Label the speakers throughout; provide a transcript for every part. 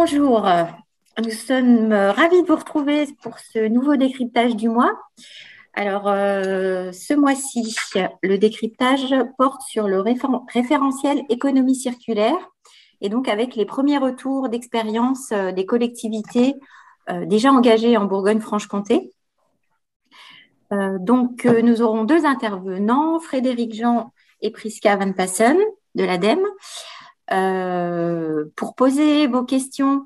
Speaker 1: Bonjour, nous sommes ravis de vous retrouver pour ce nouveau décryptage du mois. Alors, ce mois-ci, le décryptage porte sur le référentiel économie circulaire et donc avec les premiers retours d'expérience des collectivités déjà engagées en Bourgogne-Franche-Comté. Nous aurons deux intervenants, Frédéric Jean et Prisca Van Passen de l'ADEME. Pour poser vos questions,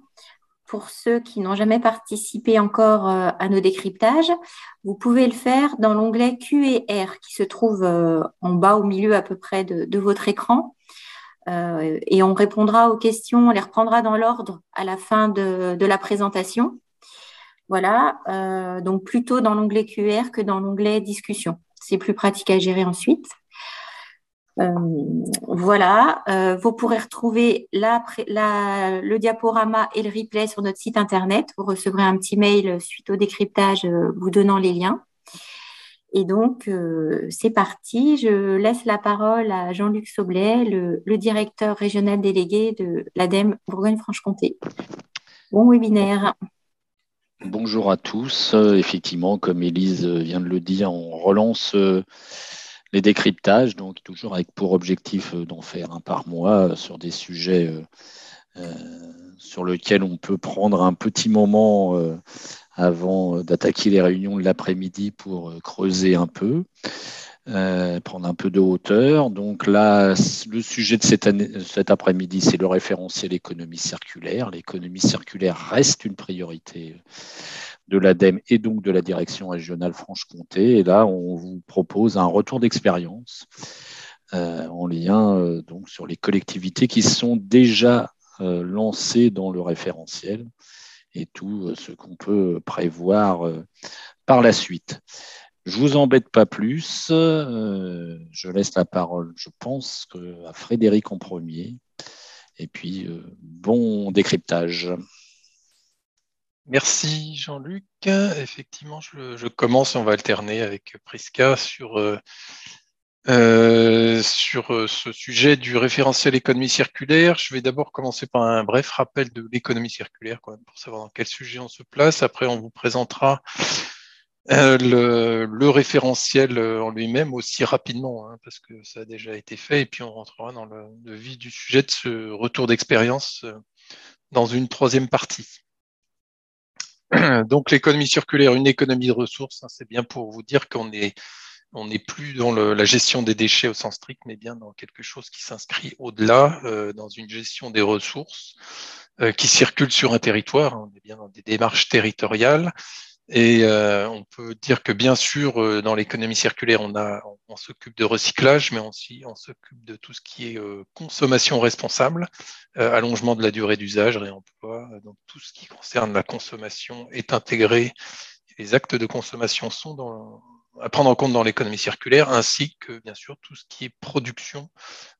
Speaker 1: pour ceux qui n'ont jamais participé encore à nos décryptages, vous pouvez le faire dans l'onglet Q&R qui se trouve en bas au milieu à peu près de votre écran. Et on répondra aux questions, on les reprendra dans l'ordre à la fin de la présentation. Voilà, donc plutôt dans l'onglet Q&R que dans l'onglet discussion. C'est plus pratique à gérer ensuite. Voilà, vous pourrez retrouver le diaporama et le replay sur notre site internet. Vous recevrez un petit mail suite au décryptage vous donnant les liens. Et donc, c'est parti. Je laisse la parole à Jean-Luc Soblet, le directeur régional délégué de l'ADEME Bourgogne-Franche-Comté. Bon webinaire.
Speaker 2: Bonjour à tous. Effectivement, comme Élise vient de le dire, on relance les décryptages, donc toujours avec pour objectif d'en faire un par mois sur des sujets sur lesquels on peut prendre un petit moment avant d'attaquer les réunions de l'après-midi pour creuser un peu. Prendre un peu de hauteur. Donc là, le sujet de cet après-midi, c'est le référentiel économie circulaire. L'économie circulaire reste une priorité de l'ADEME et donc de la direction régionale Franche-Comté. Et là, on vous propose un retour d'expérience en lien donc sur les collectivités qui sont déjà lancées dans le référentiel et tout ce qu'on peut prévoir par la suite. Je vous embête pas plus. Je laisse la parole, je pense, à Frédéric en premier. Et puis, bon décryptage.
Speaker 3: Merci Jean-Luc. Effectivement, je commence et on va alterner avec Prisca sur ce sujet du référentiel économie circulaire. Je vais d'abord commencer par un bref rappel de l'économie circulaire quand même, pour savoir dans quel sujet on se place. Après, on vous présentera le référentiel en lui-même aussi rapidement, hein, parce que ça a déjà été fait, et puis on rentrera dans le vif du sujet de ce retour d'expérience dans une troisième partie. Donc l'économie circulaire, une économie de ressources, hein, c'est bien pour vous dire qu'on n'est plus dans la gestion des déchets au sens strict, mais bien dans quelque chose qui s'inscrit au-delà, dans une gestion des ressources qui circulent sur un territoire. On est bien dans des démarches territoriales. Et on peut dire que bien sûr, dans l'économie circulaire, on s'occupe de recyclage, mais aussi on s'occupe de tout ce qui est consommation responsable, allongement de la durée d'usage, réemploi. Donc tout ce qui concerne la consommation est intégré. Les actes de consommation sont à prendre en compte dans l'économie circulaire, ainsi que bien sûr tout ce qui est production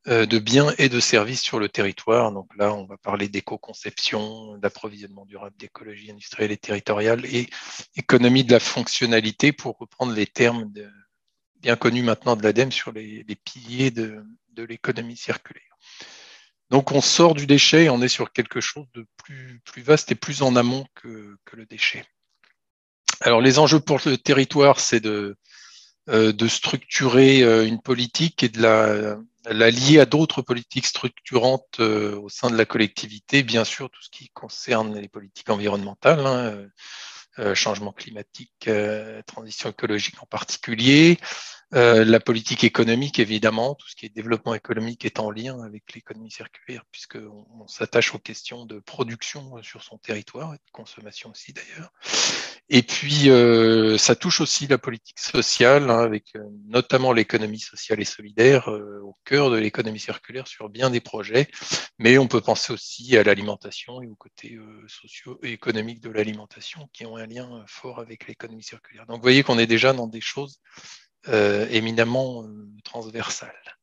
Speaker 3: de biens et de services sur le territoire. Donc là, on va parler d'éco-conception, d'approvisionnement durable, d'écologie industrielle et territoriale et économie de la fonctionnalité, pour reprendre les termes bien connus maintenant de l'ADEME sur les piliers de l'économie circulaire. Donc on sort du déchet et on est sur quelque chose de plus vaste et plus en amont que le déchet. Alors les enjeux pour le territoire, c'est de structurer une politique et de la lier à d'autres politiques structurantes au sein de la collectivité, bien sûr tout ce qui concerne les politiques environnementales, hein, changement climatique, transition écologique en particulier, la politique économique évidemment, tout ce qui est développement économique est en lien avec l'économie circulaire puisqu'on s'attache aux questions de production sur son territoire et de consommation aussi d'ailleurs. Et puis, ça touche aussi la politique sociale, hein, avec notamment l'économie sociale et solidaire au cœur de l'économie circulaire sur bien des projets. Mais on peut penser aussi à l'alimentation et au côté socio-économique de l'alimentation qui ont un lien fort avec l'économie circulaire. Donc, vous voyez qu'on est déjà dans des choses éminemment transversales.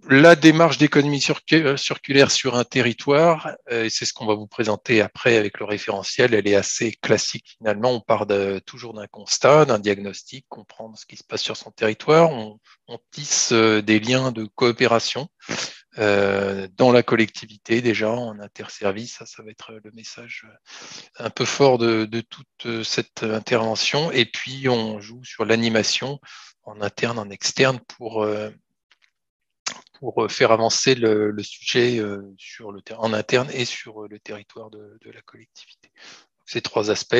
Speaker 3: La démarche d'économie circulaire sur un territoire, et c'est ce qu'on va vous présenter après avec le référentiel, elle est assez classique finalement. On part toujours d'un constat, d'un diagnostic, comprendre ce qui se passe sur son territoire. On tisse des liens de coopération dans la collectivité déjà, en interservice. Ça va être le message un peu fort de toute cette intervention. Et puis on joue sur l'animation en interne, en externe pour faire avancer le sujet en interne et sur le territoire de la collectivité. Ces trois aspects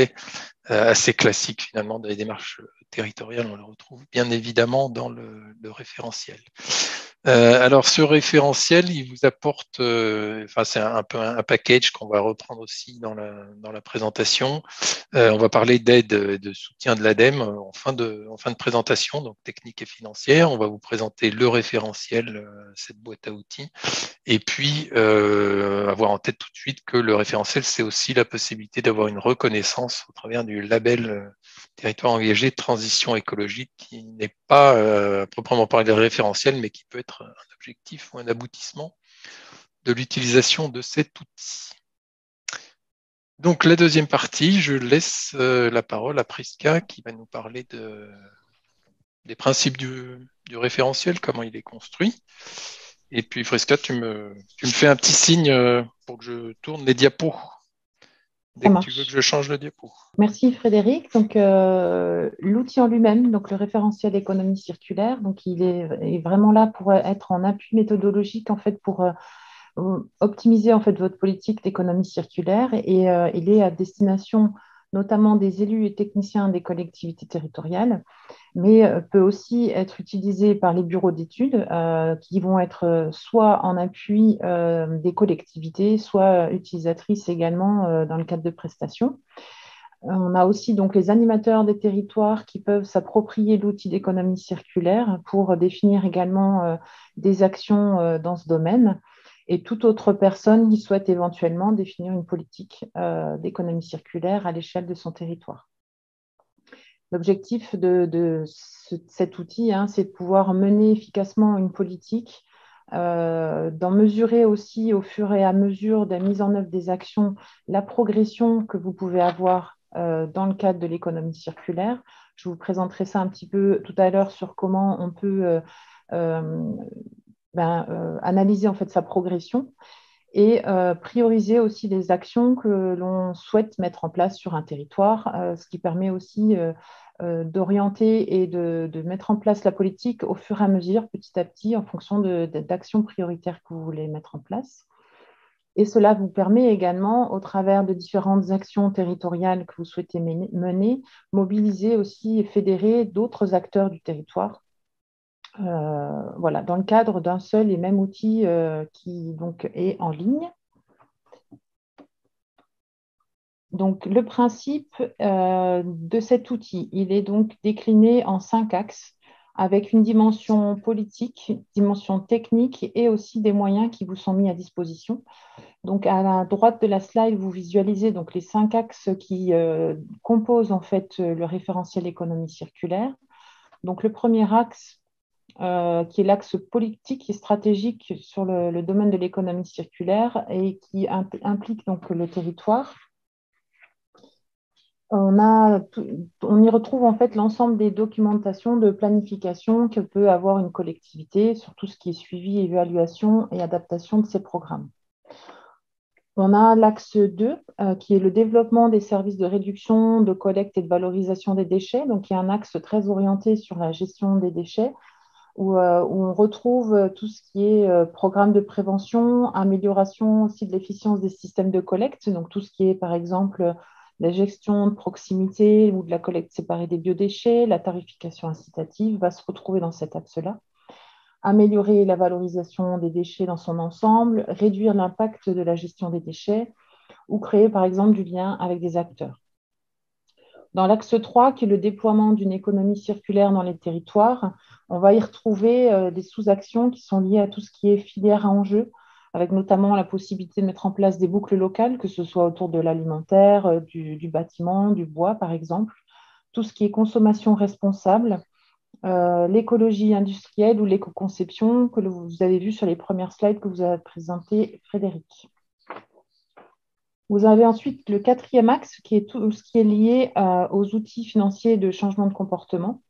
Speaker 3: assez classiques finalement dans les démarches territoriales, on le retrouve bien évidemment dans le référentiel. Alors ce référentiel, il vous apporte, c'est un peu un package qu'on va reprendre aussi dans la présentation. On va parler d'aide, de soutien de l'ADEME en fin de présentation, donc technique et financière. On va vous présenter le référentiel, cette boîte à outils, et puis avoir en tête tout de suite que le référentiel, c'est aussi la possibilité d'avoir une reconnaissance au travers du label territoire engagé de transition écologique, qui n'est pas proprement parlé référentiel, mais qui peut être un objectif ou un aboutissement de l'utilisation de cet outil. Donc la deuxième partie, je laisse la parole à Prisca qui va nous parler des principes du référentiel, comment il est construit. Et puis Prisca, tu me fais un petit signe pour que je tourne les diapos. Dès que tu veux que je change le diapo.
Speaker 4: Merci Frédéric. Donc l'outil en lui-même, donc le référentiel économie circulaire, donc il est vraiment là pour être en appui méthodologique en fait pour optimiser en fait votre politique d'économie circulaire et il est à destination notamment des élus et techniciens des collectivités territoriales, mais peut aussi être utilisé par les bureaux d'études qui vont être soit en appui des collectivités, soit utilisatrices également dans le cadre de prestations. On a aussi donc les animateurs des territoires qui peuvent s'approprier l'outil d'économie circulaire pour définir également des actions dans ce domaine, et toute autre personne qui souhaite éventuellement définir une politique d'économie circulaire à l'échelle de son territoire. L'objectif de cet outil, c'est de pouvoir mener efficacement une politique, d'en mesurer aussi au fur et à mesure de la mise en œuvre des actions la progression que vous pouvez avoir dans le cadre de l'économie circulaire. Je vous présenterai ça un petit peu tout à l'heure sur comment on peut analyser en fait sa progression et prioriser aussi les actions que l'on souhaite mettre en place sur un territoire, ce qui permet aussi d'orienter et de mettre en place la politique au fur et à mesure, petit à petit, en fonction d'actions prioritaires que vous voulez mettre en place. Et cela vous permet également, au travers de différentes actions territoriales que vous souhaitez mener, mobiliser aussi et fédérer d'autres acteurs du territoire. Voilà, dans le cadre d'un seul et même outil qui donc est en ligne. Donc, le principe de cet outil, il est donc décliné en 5 axes avec une dimension politique, dimension technique et aussi des moyens qui vous sont mis à disposition. Donc, à la droite de la slide, vous visualisez donc les 5 axes qui composent en fait le référentiel économie circulaire. Donc, le premier axe, qui est l'axe politique et stratégique sur le domaine de l'économie circulaire et qui implique donc le territoire. On y retrouve en fait l'ensemble des documentations de planification que peut avoir une collectivité sur tout ce qui est suivi, évaluation et adaptation de ses programmes. On a l'axe 2, qui est le développement des services de réduction, de collecte et de valorisation des déchets. Donc, il y a un axe très orienté sur la gestion des déchets, où on retrouve tout ce qui est programme de prévention, amélioration aussi de l'efficience des systèmes de collecte, donc tout ce qui est par exemple la gestion de proximité ou de la collecte séparée des biodéchets, la tarification incitative va se retrouver dans cet axe-là. Améliorer la valorisation des déchets dans son ensemble, réduire l'impact de la gestion des déchets ou créer par exemple du lien avec des acteurs. Dans l'axe 3, qui est le déploiement d'une économie circulaire dans les territoires, on va y retrouver des sous-actions qui sont liées à tout ce qui est filière à enjeu, avec notamment la possibilité de mettre en place des boucles locales, que ce soit autour de l'alimentaire, du bâtiment, du bois par exemple, tout ce qui est consommation responsable, l'écologie industrielle ou l'éco-conception que vous avez vu sur les premières slides que vous a présenté Frédéric. Vous avez ensuite le quatrième axe qui est tout ce qui est lié aux outils financiers de changement de comportement.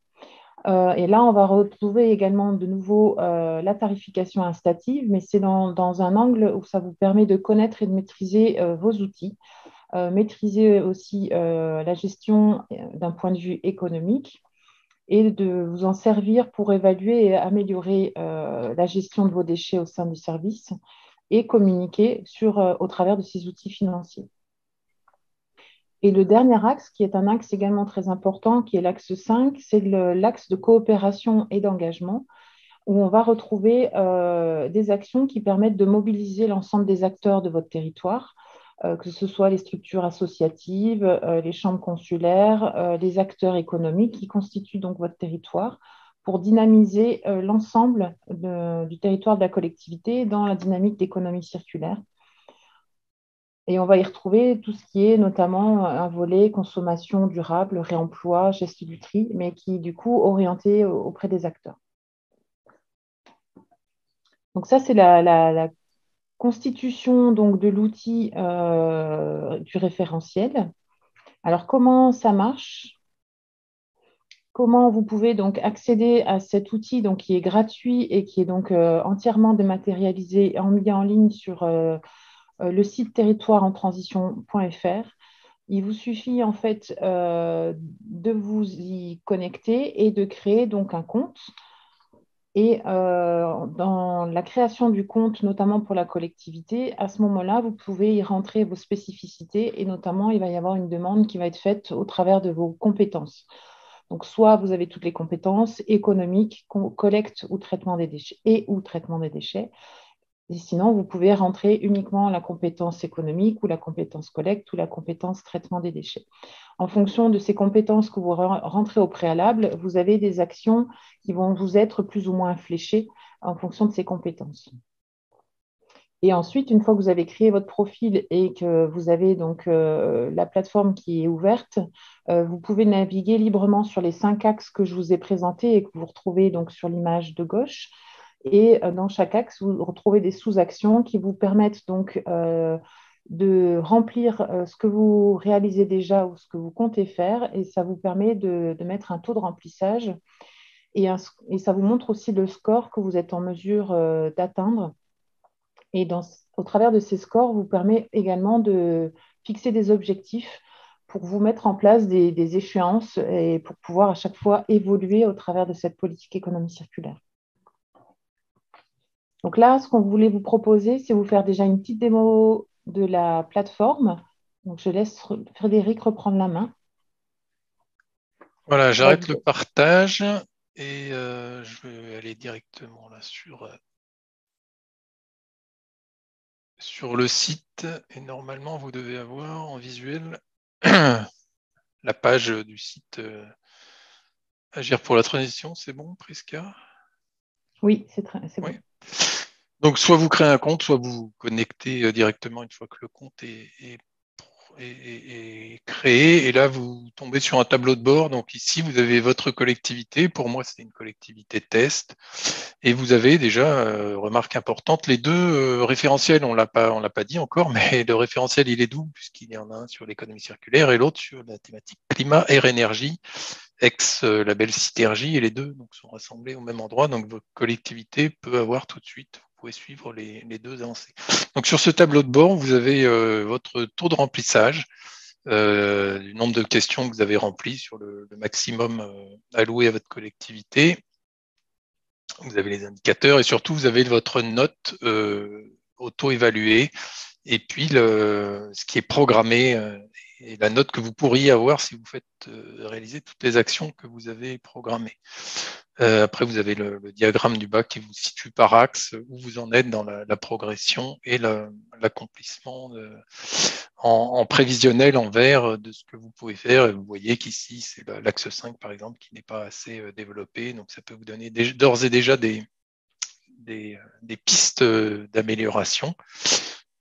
Speaker 4: Et là, on va retrouver également de nouveau la tarification incitative, mais c'est dans un angle où ça vous permet de connaître et de maîtriser vos outils, maîtriser aussi la gestion d'un point de vue économique et de vous en servir pour évaluer et améliorer la gestion de vos déchets au sein du service et communiquer au travers de ces outils financiers. Et le dernier axe, qui est un axe également très important, qui est l'axe 5, c'est l'axe de coopération et d'engagement, où on va retrouver des actions qui permettent de mobiliser l'ensemble des acteurs de votre territoire, que ce soit les structures associatives, les chambres consulaires, les acteurs économiques qui constituent donc votre territoire, pour dynamiser l'ensemble du territoire de la collectivité dans la dynamique d'économie circulaire. Et on va y retrouver tout ce qui est notamment un volet consommation durable, réemploi, geste du tri, mais qui est du coup orienté auprès des acteurs. Donc ça, c'est la constitution donc, de l'outil du référentiel. Alors, comment ça marche? Comment vous pouvez donc accéder à cet outil donc, qui est gratuit et qui est donc entièrement dématérialisé et mis en ligne sur le site territoireentransition.fr. Il vous suffit en fait de vous y connecter et de créer donc un compte. Et dans la création du compte, notamment pour la collectivité, à ce moment-là, vous pouvez y rentrer vos spécificités et notamment, il va y avoir une demande qui va être faite au travers de vos compétences. Donc, soit vous avez toutes les compétences économiques, collecte ou traitement des déchets ou traitement des déchets. Et sinon, vous pouvez rentrer uniquement la compétence économique ou la compétence collecte ou la compétence traitement des déchets. En fonction de ces compétences que vous rentrez au préalable, vous avez des actions qui vont vous être plus ou moins fléchées en fonction de ces compétences. Et ensuite, une fois que vous avez créé votre profil et que vous avez donc la plateforme qui est ouverte, vous pouvez naviguer librement sur les 5 axes que je vous ai présentés et que vous retrouvez donc sur l'image de gauche. Et dans chaque axe, vous retrouvez des sous-actions qui vous permettent donc de remplir ce que vous réalisez déjà ou ce que vous comptez faire. Et ça vous permet de mettre un taux de remplissage. Et ça vous montre aussi le score que vous êtes en mesure d'atteindre. Et au travers de ces scores, vous permet également de fixer des objectifs pour vous mettre en place des échéances et pour pouvoir à chaque fois évoluer au travers de cette politique économie circulaire. Donc là, ce qu'on voulait vous proposer, c'est vous faire déjà une petite démo de la plateforme. Donc je laisse Frédéric reprendre la main.
Speaker 3: Voilà, j'arrête le partage et je vais aller directement là sur le site. Et normalement, vous devez avoir en visuel la page du site Agir pour la transition. C'est bon, Prisca?
Speaker 4: Oui, c'est bon.
Speaker 3: Oui. Donc, soit vous créez un compte, soit vous vous connectez directement une fois que le compte est créé. Et là, vous tombez sur un tableau de bord. Donc ici, vous avez votre collectivité. Pour moi, c'est une collectivité test. Et vous avez déjà, remarque importante, les deux référentiels. On l'a pas dit encore, mais le référentiel, il est double puisqu'il y en a un sur l'économie circulaire et l'autre sur la thématique climat, air, énergie, ex-label Citergie. Et les deux donc, sont rassemblés au même endroit. Donc, votre collectivité peut avoir tout de suite, vous pouvez suivre les deux avancées. Donc, sur ce tableau de bord, vous avez votre taux de remplissage, du nombre de questions que vous avez remplies sur le maximum alloué à votre collectivité. Vous avez les indicateurs et surtout, vous avez votre note auto-évaluée et puis ce qui est programmé et la note que vous pourriez avoir si vous faites réaliser toutes les actions que vous avez programmées. Après, vous avez le diagramme du bas qui vous situe par axe où vous en êtes dans la progression et l'accomplissement en prévisionnel en vert de ce que vous pouvez faire. Et vous voyez qu'ici, c'est l'axe 5, par exemple, qui n'est pas assez développé. Donc, ça peut vous donner d'ores et déjà des pistes d'amélioration.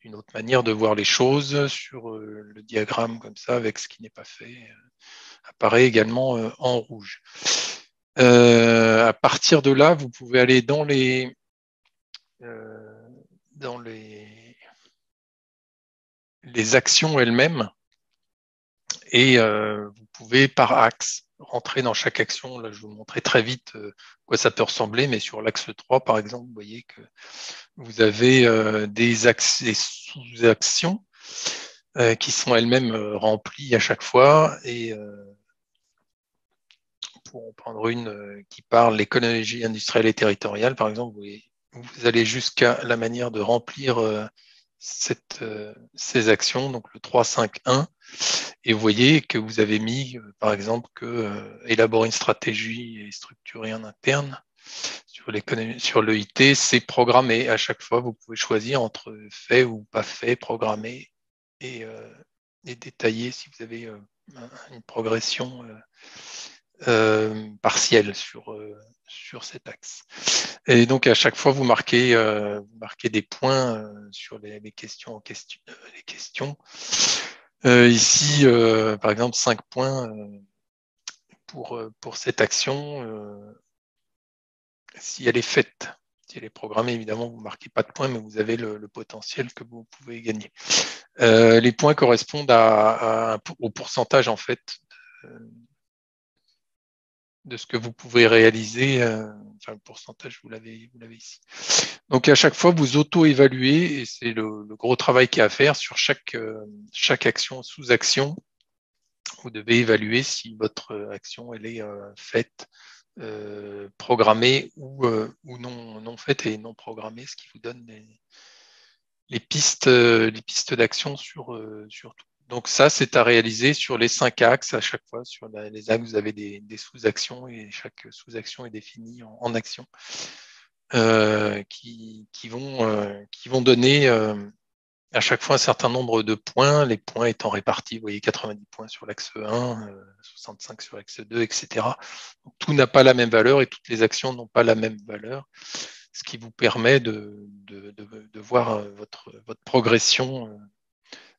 Speaker 3: Une autre manière de voir les choses sur le diagramme comme ça, avec ce qui n'est pas fait, apparaît également en rouge. À partir de là, vous pouvez aller dans les actions elles-mêmes et vous pouvez par axe rentrer dans chaque action. Là, je vais vous montrer très vite quoi ça peut ressembler, mais sur l'axe 3, par exemple, vous voyez que vous avez des sous-actions qui sont elles-mêmes remplies à chaque fois. Et pour en prendre une qui parle l'économie industrielle et territoriale, par exemple, vous allez jusqu'à la manière de remplir ces actions, donc le 3-5-1, et vous voyez que vous avez mis, par exemple, que élaborer une stratégie et structurer en interne sur l'EIT, c'est programmé. À chaque fois, vous pouvez choisir entre fait ou pas fait, programmé, et détailler si vous avez une progression partielle sur cet axe. Et donc à chaque fois, vous marquez des points sur les questions. Ici, par exemple, 5 points pour cette action. Si elle est faite, si elle est programmée, évidemment, vous ne marquez pas de points, mais vous avez le potentiel que vous pouvez gagner. Les points correspondent au pourcentage, en fait, de ce que vous pouvez réaliser. Enfin, le pourcentage, vous l'avez ici. Donc, à chaque fois, vous auto-évaluez, et c'est le gros travail qu'il y a à faire sur chaque action, sous-action. Vous devez évaluer si votre action, elle est faite, programmée ou non faite et non programmée, ce qui vous donne les pistes d'action sur tout. Donc ça, c'est à réaliser sur les 5 axes à chaque fois. Sur les axes, vous avez des sous-actions et chaque sous-action est définie en actions qui vont donner à chaque fois un certain nombre de points, les points étant répartis, vous voyez 90 points sur l'axe 1, 65 sur l'axe 2, etc. Donc, tout n'a pas la même valeur et toutes les actions n'ont pas la même valeur, ce qui vous permet de voir votre progression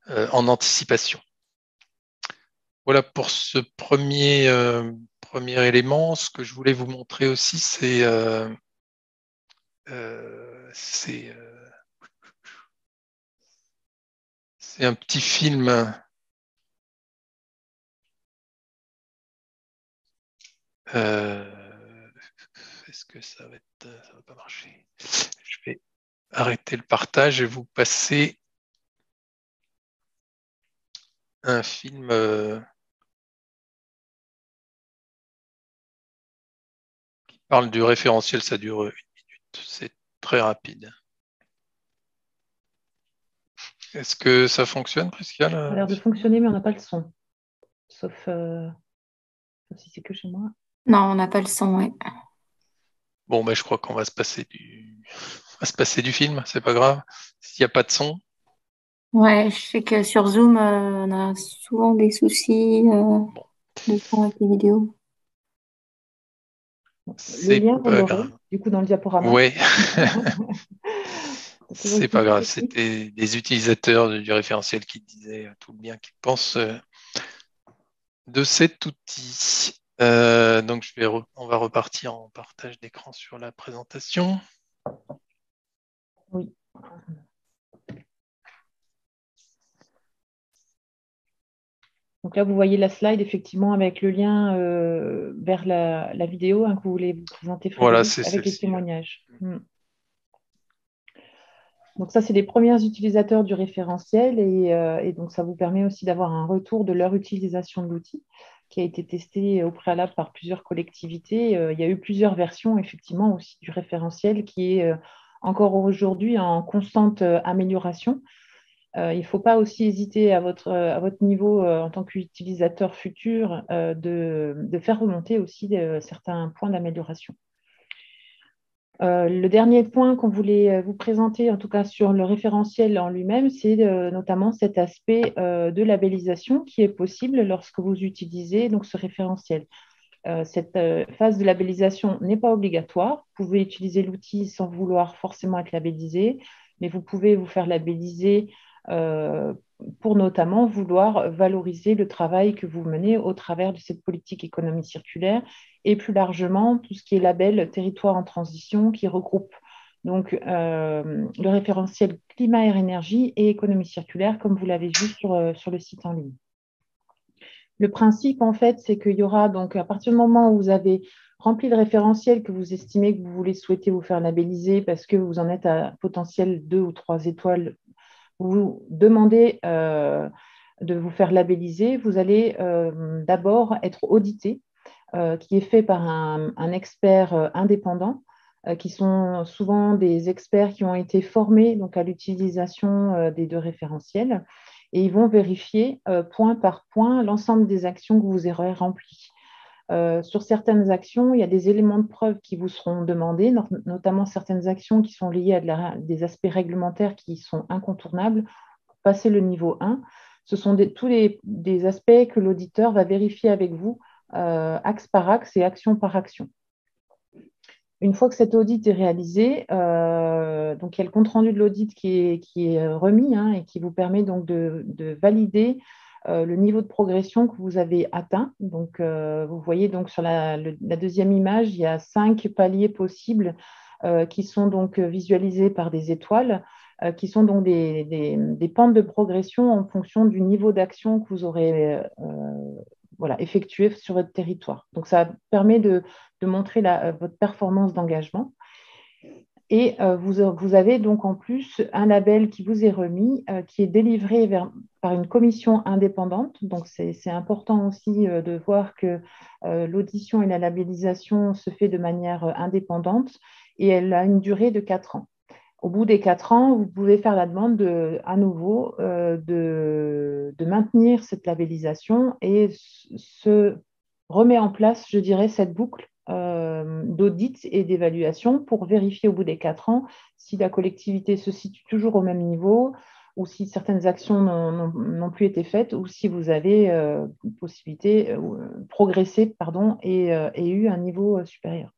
Speaker 3: en anticipation. Voilà pour ce premier élément. Ce que je voulais vous montrer aussi, c'est un petit film. Est-ce que ça va pas marcher? Je vais arrêter le partage et vous passer un film qui parle du référentiel. Ça dure 1 minute. C'est très rapide. Est-ce que ça fonctionne, Prisca?
Speaker 4: Ça a l'air de fonctionner, mais on n'a pas le son. Sauf si c'est que chez moi.
Speaker 1: Non, on n'a pas le son, ouais.
Speaker 3: Bon, je crois qu'on va se passer du film, c'est pas grave. S'il n'y a pas de son.
Speaker 1: Ouais, je sais que sur Zoom, on a souvent des soucis de son avec les vidéos.
Speaker 4: Le lien, vous l'aurez, du coup, dans le diaporama.
Speaker 3: Oui. C'est pas grave, c'était des utilisateurs du référentiel qui disaient tout le bien qu'ils pensent de cet outil. Donc, on va repartir en partage d'écran sur la présentation.
Speaker 4: Oui. Donc là, vous voyez la slide, effectivement, avec le lien vers la vidéo que vous voulez vous présenter, Frédéric,
Speaker 3: voilà, c'est
Speaker 4: avec les témoignages. Donc ça, c'est les premiers utilisateurs du référentiel et donc ça vous permet aussi d'avoir un retour de leur utilisation de l'outil qui a été testé au préalable par plusieurs collectivités. Il y a eu plusieurs versions, effectivement, aussi du référentiel qui est encore aujourd'hui en constante amélioration. Il ne faut pas aussi hésiter à votre niveau en tant qu'utilisateur futur de faire remonter aussi certains points d'amélioration. Le dernier point qu'on voulait vous présenter, en tout cas sur le référentiel en lui-même, c'est notamment cet aspect de labellisation qui est possible lorsque vous utilisez donc, ce référentiel. Cette phase de labellisation n'est pas obligatoire. Vous pouvez utiliser l'outil sans vouloir forcément être labellisé, mais vous pouvez vous faire labelliser pour notamment vouloir valoriser le travail que vous menez au travers de cette politique économie circulaire et plus largement tout ce qui est label territoire en transition qui regroupe donc le référentiel climat, air, énergie et économie circulaire comme vous l'avez vu sur le site en ligne. Le principe, en fait, c'est qu'il y aura, donc, à partir du moment où vous avez rempli le référentiel que vous estimez que vous voulez souhaiter vous faire labelliser parce que vous en êtes à potentiel 2 ou 3 étoiles, vous demandez de vous faire labelliser, vous allez d'abord être audité, qui est fait par un expert indépendant, qui sont souvent des experts qui ont été formés donc, à l'utilisation des deux référentiels et ils vont vérifier point par point l'ensemble des actions que vous aurez remplies. Sur certaines actions, il y a des éléments de preuve qui vous seront demandés, notamment certaines actions qui sont liées à des aspects réglementaires qui sont incontournables pour passer le niveau 1. Ce sont tous des aspects que l'auditeur va vérifier avec vous, axe par axe et action par action. Une fois que cet audit est réalisé, donc il y a le compte-rendu de l'audit qui est remis et qui vous permet donc de valider le niveau de progression que vous avez atteint. Donc, vous voyez donc sur la deuxième image, il y a 5 paliers possibles qui sont donc visualisés par des étoiles, qui sont donc des pentes de progression en fonction du niveau d'action que vous aurez effectué sur votre territoire. Donc, ça permet de montrer votre performance d'engagement. Et vous avez donc en plus un label qui vous est remis, qui est délivré par une commission indépendante. Donc, c'est important aussi de voir que l'audition et la labellisation se fait de manière indépendante et elle a une durée de 4 ans. Au bout des 4 ans, vous pouvez faire la demande à nouveau de maintenir cette labellisation et se remet en place, je dirais, cette boucle d'audit et d'évaluation pour vérifier au bout des 4 ans si la collectivité se situe toujours au même niveau ou si certaines actions n'ont plus été faites ou si vous avez possibilité progressé et eu un niveau supérieur.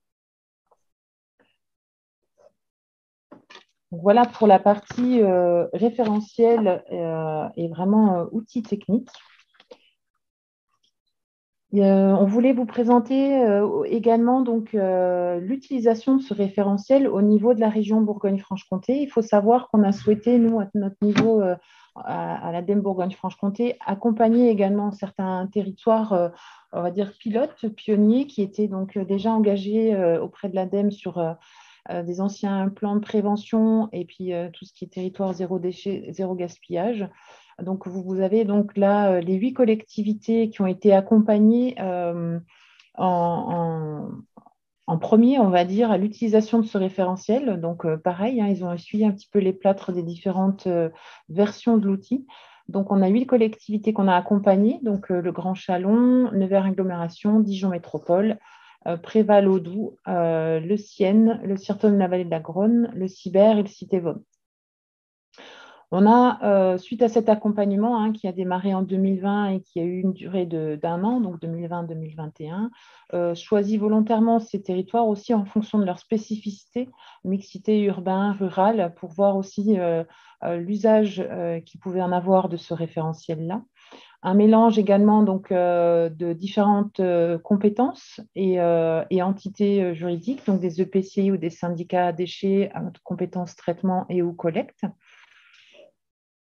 Speaker 4: Donc, voilà pour la partie référentiel et vraiment outils techniques. On voulait vous présenter également l'utilisation de ce référentiel au niveau de la région Bourgogne-Franche-Comté. Il faut savoir qu'on a souhaité, nous, à notre niveau, à l'ADEME Bourgogne-Franche-Comté, accompagner également certains territoires, on va dire pilotes, pionniers, qui étaient donc déjà engagés auprès de l'ADEME sur des anciens plans de prévention et puis tout ce qui est territoire zéro déchet, zéro gaspillage. Donc, vous avez donc là les 8 collectivités qui ont été accompagnées en premier, on va dire, à l'utilisation de ce référentiel. Donc, pareil, ils ont essuyé un petit peu les plâtres des différentes versions de l'outil. Donc, on a 8 collectivités qu'on a accompagnées, donc le Grand Chalon, Nevers Agglomération, Dijon Métropole, Préval-Audoux, le Sienne, le Sirton-la-Vallée de la Gronne, le Cibert et le Cité-Vaud. On a, suite à cet accompagnement qui a démarré en 2020 et qui a eu une durée d'1 an, donc 2020-2021, choisi volontairement ces territoires aussi en fonction de leur spécificité, mixité urbain, rural, pour voir aussi l'usage qu'ils pouvaient en avoir de ce référentiel-là. Un mélange également de différentes compétences et entités juridiques, donc des EPCI ou des syndicats à déchets à compétences traitement et ou collecte.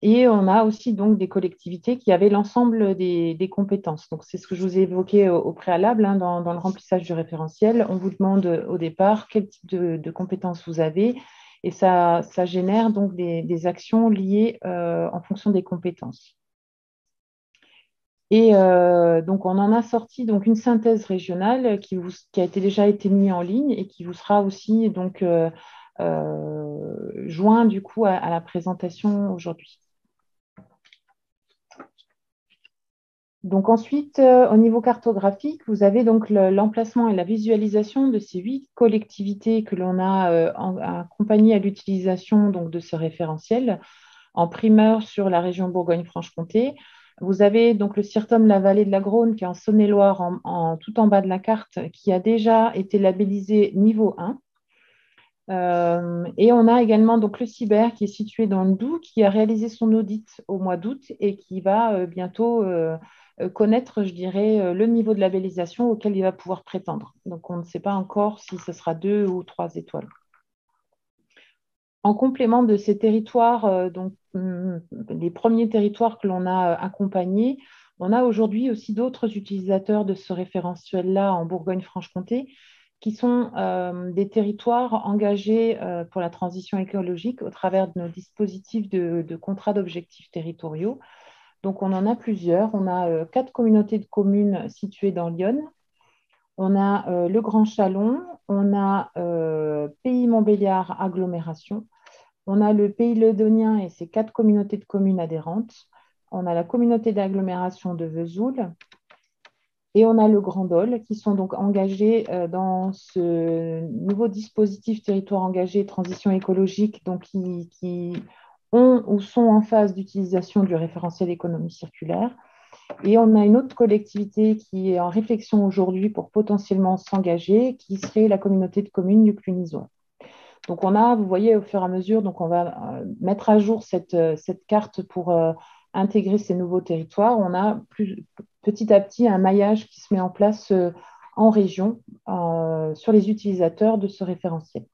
Speaker 4: Et on a aussi donc des collectivités qui avaient l'ensemble des compétences. Donc, c'est ce que je vous ai évoqué au préalable dans le remplissage du référentiel. On vous demande au départ quel type de compétences vous avez et ça génère donc des actions liées en fonction des compétences. Et donc, on en a sorti donc, une synthèse régionale qui a déjà été mise en ligne et qui vous sera aussi donc, joint du coup à la présentation aujourd'hui. Donc ensuite, au niveau cartographique, vous avez donc l'emplacement et la visualisation de ces 8 collectivités que l'on a accompagnées à l'utilisation de ce référentiel en primeur sur la région Bourgogne-Franche-Comté. Vous avez donc le Sirtom, la vallée de la Gronne, qui est en Saône-et-Loire, tout en bas de la carte, qui a déjà été labellisé niveau 1. Et on a également donc le cyber qui est situé dans le Doubs, qui a réalisé son audit au mois d'août et qui va bientôt connaître, je dirais, le niveau de labellisation auquel il va pouvoir prétendre. Donc on ne sait pas encore si ce sera 2 ou 3 étoiles. En complément de ces territoires, les premiers territoires que l'on a accompagnés, on a aujourd'hui aussi d'autres utilisateurs de ce référentiel-là en Bourgogne-Franche-Comté, qui sont des territoires engagés pour la transition écologique au travers de nos dispositifs de contrats d'objectifs territoriaux. Donc, on en a plusieurs. On a 4 communautés de communes situées dans l'Yonne. On a le Grand Chalon, on a Pays Montbéliard agglomération, on a le Pays Lédonien et ses 4 communautés de communes adhérentes, on a la communauté d'agglomération de Vesoul, et on a le Grand Dol qui sont donc engagés dans ce nouveau dispositif territoire engagé transition écologique, donc qui ont ou sont en phase d'utilisation du référentiel économie circulaire. Et on a une autre collectivité qui est en réflexion aujourd'hui pour potentiellement s'engager, qui serait la communauté de communes du Clunisois. Donc on a, vous voyez, au fur et à mesure, donc on va mettre à jour cette carte pour intégrer ces nouveaux territoires. On a petit à petit un maillage qui se met en place en région sur les utilisateurs de ce référentiel.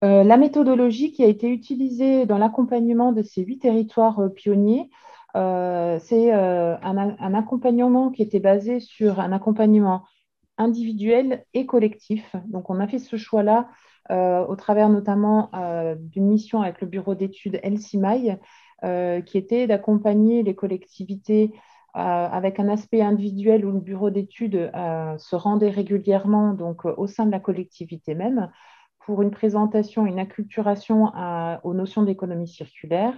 Speaker 4: La méthodologie qui a été utilisée dans l'accompagnement de ces 8 territoires pionniers, c'est un accompagnement qui était basé sur un accompagnement individuel et collectif. Donc, on a fait ce choix-là au travers notamment d'une mission avec le bureau d'études LCMAI, qui était d'accompagner les collectivités avec un aspect individuel où le bureau d'études se rendait régulièrement donc, au sein de la collectivité même pour une présentation, une acculturation aux notions d'économie circulaire,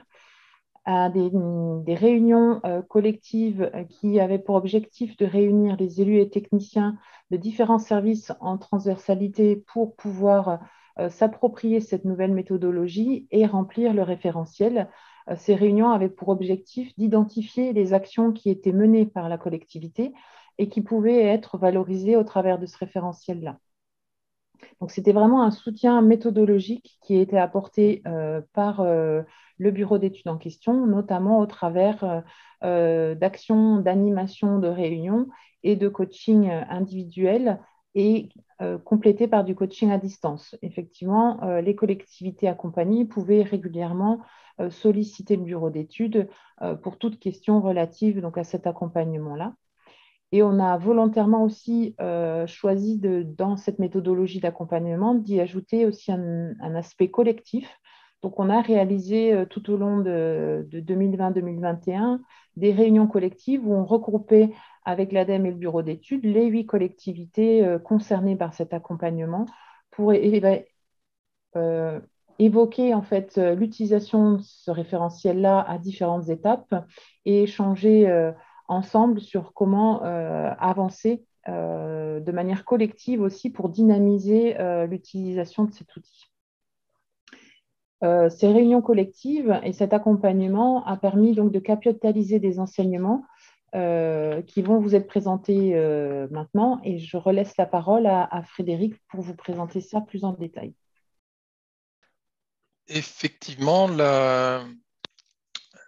Speaker 4: à des réunions collectives qui avaient pour objectif de réunir les élus et techniciens de différents services en transversalité pour pouvoir s'approprier cette nouvelle méthodologie et remplir le référentiel. Ces réunions avaient pour objectif d'identifier les actions qui étaient menées par la collectivité et qui pouvaient être valorisées au travers de ce référentiel-là. Donc, c'était vraiment un soutien méthodologique qui a été apporté par le bureau d'études en question, notamment au travers d'actions, d'animation, de réunions et de coaching individuel et complété par du coaching à distance. Effectivement, les collectivités accompagnées pouvaient régulièrement solliciter le bureau d'études pour toute question relative donc, à cet accompagnement-là. Et on a volontairement aussi choisi dans cette méthodologie d'accompagnement d'y ajouter aussi un aspect collectif. Donc, on a réalisé tout au long de 2020-2021 des réunions collectives où on regroupait avec l'ADEME et le bureau d'études les 8 collectivités concernées par cet accompagnement pour évoquer en fait l'utilisation de ce référentiel-là à différentes étapes et échanger ensemble sur comment avancer de manière collective aussi pour dynamiser l'utilisation de cet outil. Ces réunions collectives et cet accompagnement a permis donc de capitaliser des enseignements qui vont vous être présentés maintenant et je relaisse la parole à Frédéric pour vous présenter ça plus en détail.
Speaker 3: Effectivement,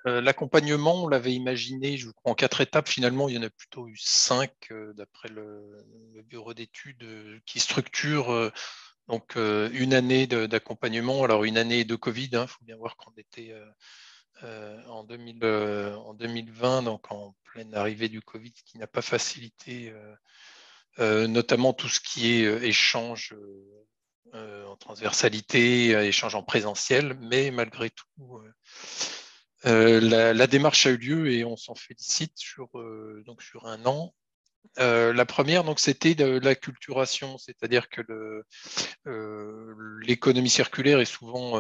Speaker 3: l'accompagnement, on l'avait imaginé, je crois, en 4 étapes. Finalement, il y en a plutôt eu 5 d'après le bureau d'études qui structure donc une année d'accompagnement. Alors, une année de Covid, il faut bien voir qu'on était en 2020, donc en pleine arrivée du Covid, ce qui n'a pas facilité notamment tout ce qui est échange en transversalité, échange en présentiel, mais malgré tout, la démarche a eu lieu et on s'en félicite donc sur un an. La première, donc, c'était de l'acculturation, c'est-à-dire que l'économie circulaire est souvent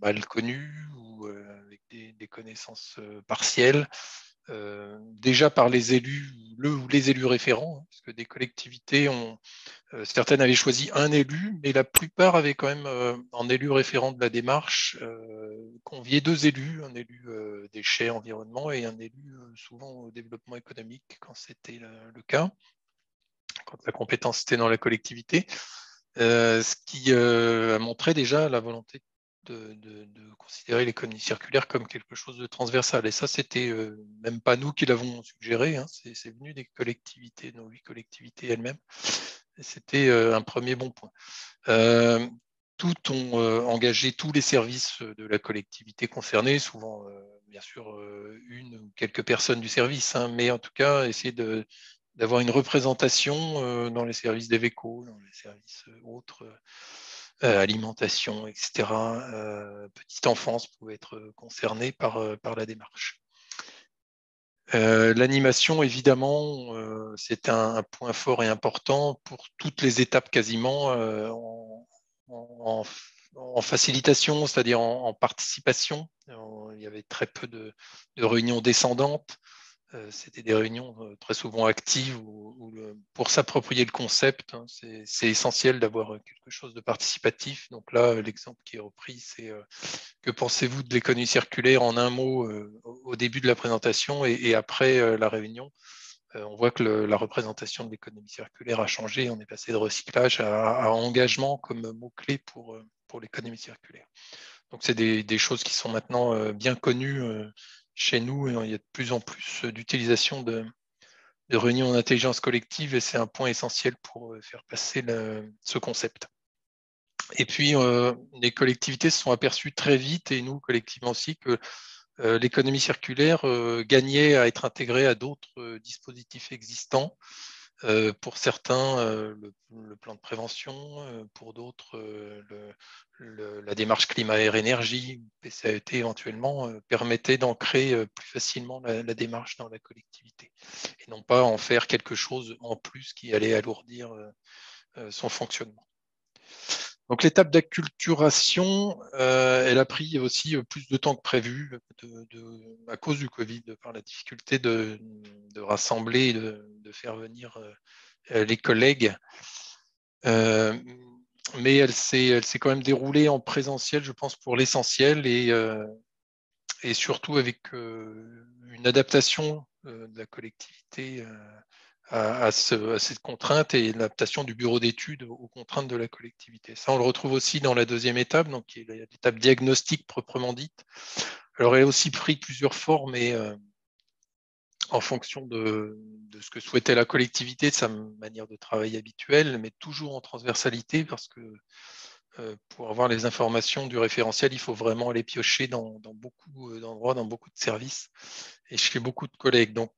Speaker 3: mal connue ou avec des connaissances partielles. Déjà par les élus, ou les élus référents, parce que des collectivités certaines avaient choisi un élu, mais la plupart avaient quand même en élu référent de la démarche convié 2 élus, un élu déchets, environnement et un élu souvent au développement économique quand c'était le cas, quand la compétence était dans la collectivité. ce qui a montré déjà la volonté de considérer l'économie circulaire comme quelque chose de transversal. Et ça, c'était même pas nous qui l'avons suggéré, hein, c'est venu des collectivités, nos 8 collectivités elles-mêmes. C'était un premier bon point. Toutes ont engagé tous les services de la collectivité concernée, souvent, bien sûr, une ou quelques personnes du service, hein, mais en tout cas, essayer d'avoir une représentation dans les services d'Eveco, dans les services autres, alimentation, etc. Petite enfance pouvait être concernée par la démarche. L'animation, évidemment, c'est un point fort et important pour toutes les étapes quasiment en facilitation, c'est-à-dire en participation. Il y avait très peu de réunions descendantes. C'était des réunions très souvent actives où pour s'approprier le concept, hein, c'est essentiel d'avoir quelque chose de participatif. Donc là, l'exemple qui est repris, c'est que pensez-vous de l'économie circulaire en un mot au début de la présentation et après la réunion. On voit que la représentation de l'économie circulaire a changé. On est passé de recyclage à engagement comme mot-clé pour l'économie circulaire. Donc, c'est des choses qui sont maintenant bien connues chez nous, et il y a de plus en plus d'utilisation de réunions en intelligence collective, et c'est un point essentiel pour faire passer ce concept. Et puis, les collectivités se sont aperçues très vite, et nous collectivement aussi, que l'économie circulaire gagnait à être intégrée à d'autres dispositifs existants. Pour certains, le plan de prévention, pour d'autres, la démarche climat, air, énergie, PCAET éventuellement, permettait d'ancrer plus facilement la démarche dans la collectivité et non pas en faire quelque chose en plus qui allait alourdir son fonctionnement. Donc l'étape d'acculturation, elle a pris aussi plus de temps que prévu à cause du Covid, par la difficulté de rassembler, de faire venir les collègues. Mais elle s'est quand même déroulée en présentiel, je pense, pour l'essentiel, et surtout avec une adaptation de la collectivité à cette contrainte et l'adaptation du bureau d'études aux contraintes de la collectivité. Ça, on le retrouve aussi dans la deuxième étape, donc qui est l'étape diagnostique proprement dite. Alors, elle a aussi pris plusieurs formes et en fonction de ce que souhaitait la collectivité, de sa manière de travail habituelle, mais toujours en transversalité, parce que pour avoir les informations du référentiel, il faut vraiment aller piocher dans beaucoup d'endroits, dans beaucoup de services et chez beaucoup de collègues. Donc,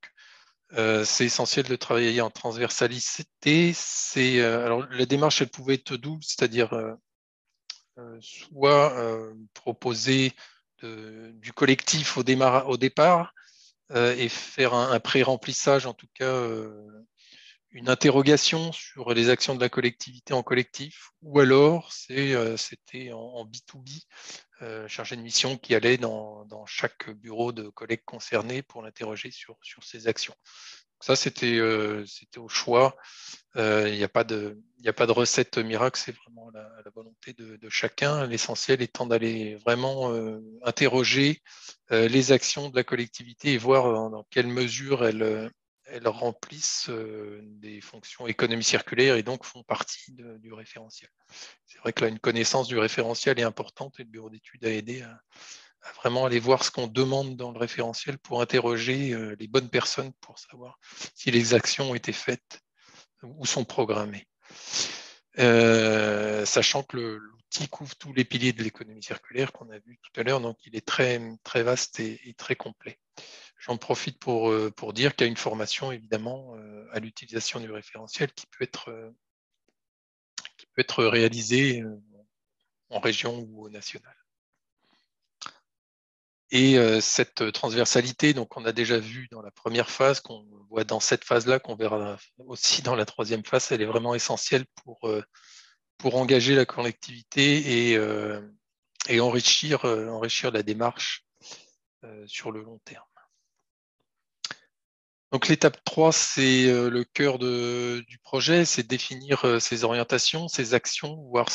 Speaker 3: c'est essentiel de travailler en transversalité. Alors, la démarche, elle pouvait être double, c'est-à-dire soit proposer du collectif au départ et faire un pré-remplissage, en tout cas une interrogation sur les actions de la collectivité en collectif, ou alors c'était en B2B, chargé de mission qui allait dans chaque bureau de collègues concernés pour l'interroger sur ses actions. Ça, c'était au choix. Il n'y a pas de recette miracle, c'est vraiment la volonté de chacun. L'essentiel étant d'aller vraiment interroger les actions de la collectivité et voir dans quelle mesure elles remplissent des fonctions économie circulaire et donc font partie du référentiel. C'est vrai que là, une connaissance du référentiel est importante et le bureau d'études a aidé à vraiment aller voir ce qu'on demande dans le référentiel pour interroger les bonnes personnes pour savoir si les actions ont été faites ou sont programmées. Sachant que l'outil couvre tous les piliers de l'économie circulaire qu'on a vu tout à l'heure, donc il est très, très vaste et très complet. J'en profite pour dire qu'il y a une formation évidemment à l'utilisation du référentiel qui peut être réalisée en région ou au national. Et cette transversalité, donc on a déjà vu dans la première phase, qu'on voit dans cette phase-là, qu'on verra aussi dans la troisième phase, elle est vraiment essentielle pour engager la collectivité et enrichir la démarche sur le long terme. Donc l'étape 3, c'est le cœur du projet, c'est définir ses orientations, ses actions, voir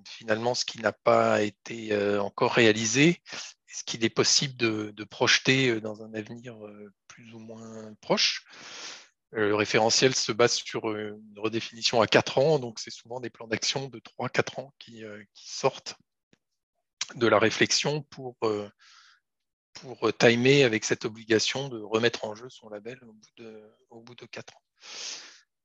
Speaker 3: finalement ce qui n'a pas été encore réalisé, ce qu'il est possible de projeter dans un avenir plus ou moins proche. Le référentiel se base sur une redéfinition à 4 ans, donc c'est souvent des plans d'action de 3-4 ans qui sortent de la réflexion pour timer avec cette obligation de remettre en jeu son label au bout de 4 ans.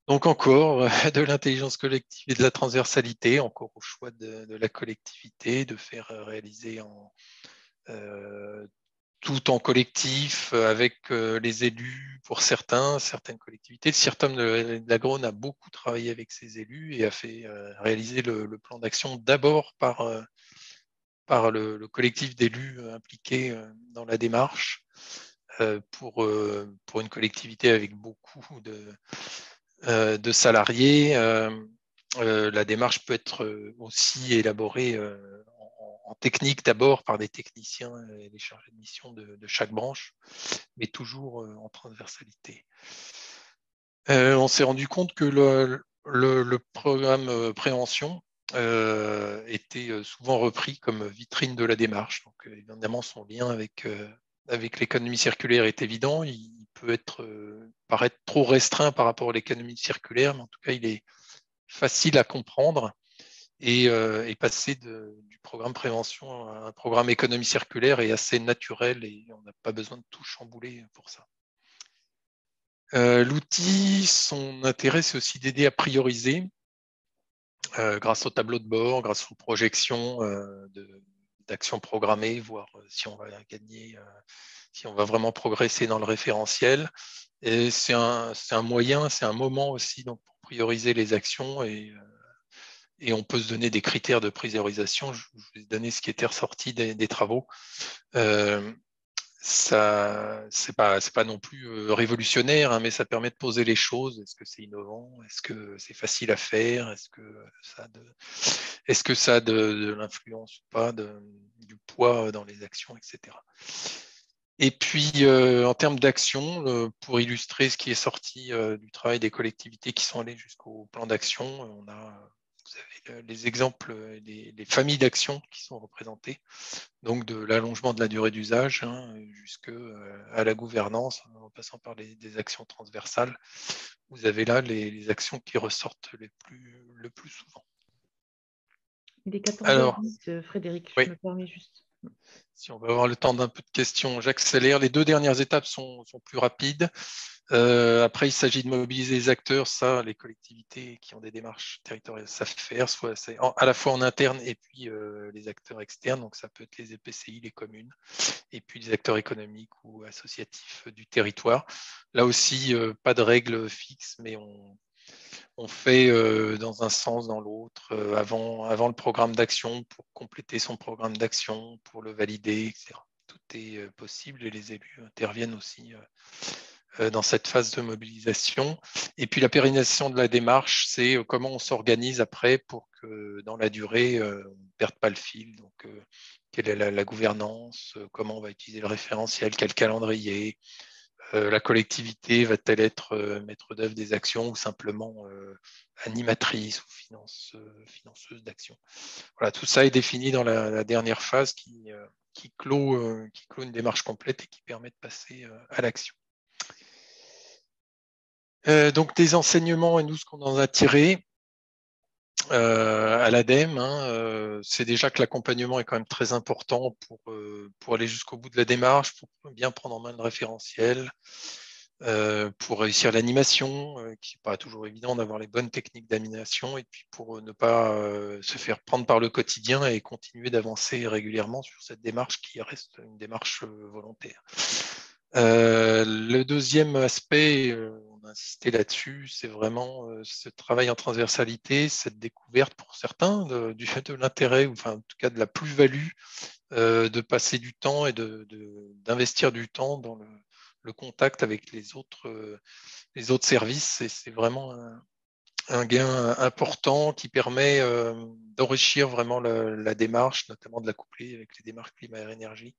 Speaker 3: Donc encore de l'intelligence collective et de la transversalité, encore au choix de la collectivité, de faire réaliser tout en collectif, avec les élus pour certaines collectivités. Le CIRTOM de la Garonne a beaucoup travaillé avec ses élus et a fait réaliser le plan d'action d'abord par le collectif d'élus impliqués dans la démarche pour une collectivité avec beaucoup de salariés. La démarche peut être aussi élaborée en technique d'abord par des techniciens et des chargés de mission de chaque branche, mais toujours en transversalité. On s'est rendu compte que le programme prévention était souvent repris comme vitrine de la démarche. Donc, évidemment, son lien avec l'économie circulaire est évident. Il peut paraître trop restreint par rapport à l'économie circulaire, mais en tout cas, il est facile à comprendre et passer du programme prévention à un programme économie circulaire est assez naturel et on n'a pas besoin de tout chambouler pour ça. L'outil, son intérêt, c'est aussi d'aider à prioriser grâce au tableau de bord, grâce aux projections d'actions programmées, voir si on va gagner, si on va vraiment progresser dans le référentiel. Et c'est un moyen, c'est un moment aussi donc, pour prioriser les actions et on peut se donner des critères de priorisation. Je vous ai donné ce qui était ressorti des travaux. Ça, c'est pas non plus révolutionnaire, hein, mais ça permet de poser les choses. Est-ce que c'est innovant? Est-ce que c'est facile à faire? Est-ce que ça a de l'influence ou pas, du poids dans les actions, etc. Et puis, en termes d'action, pour illustrer ce qui est sorti du travail des collectivités qui sont allées jusqu'au plan d'action, vous avez les exemples, les familles d'actions qui sont représentées, donc de l'allongement de la durée d'usage jusqu'à la gouvernance, en passant par des actions transversales. Vous avez là les actions qui ressortent le plus souvent.
Speaker 4: Il est 14h10, Frédéric,
Speaker 3: oui.
Speaker 4: Je me permets juste.
Speaker 3: Si on va avoir le temps d'un peu de questions, j'accélère. Les 2 dernières étapes sont plus rapides. Après, il s'agit de mobiliser les acteurs. Ça, les collectivités qui ont des démarches territoriales savent faire, à la fois en interne et puis les acteurs externes. Donc, ça peut être les EPCI, les communes, et puis les acteurs économiques ou associatifs du territoire. Là aussi, pas de règles fixes, mais on fait dans un sens, dans l'autre, avant le programme d'action, pour compléter son programme d'action, pour le valider, etc. Tout est possible et les élus interviennent aussi dans cette phase de mobilisation. Et puis la pérennisation de la démarche, c'est comment on s'organise après pour que dans la durée, on ne perde pas le fil. Donc, quelle est la gouvernance, comment on va utiliser le référentiel, quel calendrier, la collectivité va-t-elle être maître d'œuvre des actions ou simplement animatrice ou financeuse d'actions. Voilà, tout ça est défini dans la dernière phase qui clôt une démarche complète et qui permet de passer à l'action. Donc des enseignements, et nous ce qu'on en a tiré à l'ADEME, c'est déjà que l'accompagnement est quand même très important pour aller jusqu'au bout de la démarche, pour bien prendre en main le référentiel, pour réussir l'animation, qui n'est pas toujours évident d'avoir les bonnes techniques d'animation, et puis pour ne pas se faire prendre par le quotidien et continuer d'avancer régulièrement sur cette démarche qui reste une démarche volontaire. Le deuxième aspect, on a insisté là-dessus, c'est vraiment ce travail en transversalité, cette découverte pour certains de l'intérêt, ou enfin en tout cas de la plus-value de passer du temps et d'investir du temps dans le contact avec les autres services. Et c'est vraiment un gain important qui permet d'enrichir vraiment la démarche, notamment de la coupler avec les démarches climat et énergie.